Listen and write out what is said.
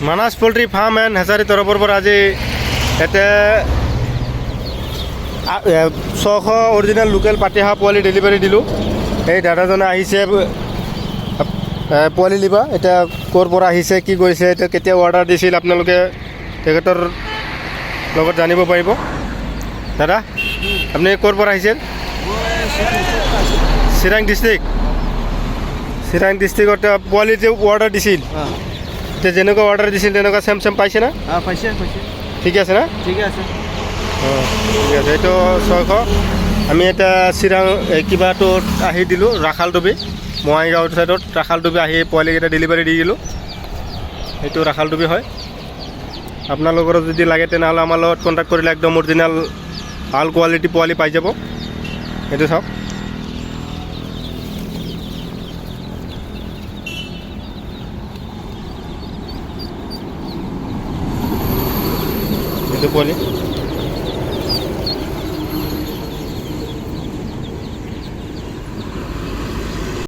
Manas পোল্ট্ৰি farm and হেচাৰী তৰফৰ পৰা আজি ইয়াতে 600 অৰিজিনেল লোকেল পাতিহাঁহ পোৱালি ডেলিভাৰী দিলোঁ। এই দাদাজনে আহিছে পোৱালি লিবা। এতিয়া ক'ৰ পৰা আহিছে, কি কৰিছে, এতিয়া কেতিয়া অৰ্ডাৰ দিছিল, আপোনালোকে তেখেতৰ লগত জানিব পাৰিব। দাদা, আপুনি ক'ৰ পৰা আহিছে? চিৰাং ডিষ্ট্ৰিক্টত পোৱালি যে অৰ্ডাৰ দিছিল, এতিয়া যেনেকুৱা অৰ্ডাৰ দিছিল তেনেকুৱা চেম পাইছে না? পাইছে ঠিকে আছে না? ঠিকে আছে। অঁ, ঠিক আছে। এইটো 600। আমি এতিয়া চিৰাং কিবাটোত আহি দিলোঁ, ৰাখালডুবি বঙাইগাঁও ছাইডত ৰাখালডুবি আহি পোৱালিকেইটা ডেলিভাৰী দি দিলোঁ। সেইটো ৰাখালডুবি হয়। আপোনালোকৰ যদি লাগে তেনেহ'লে আমাৰ লগত কণ্টেক্ট কৰিলে একদম অৰিজিনেল ভাল কোৱালিটি পোৱালি পাই যাব। সেইটো চাওক, এইটো পোৱালি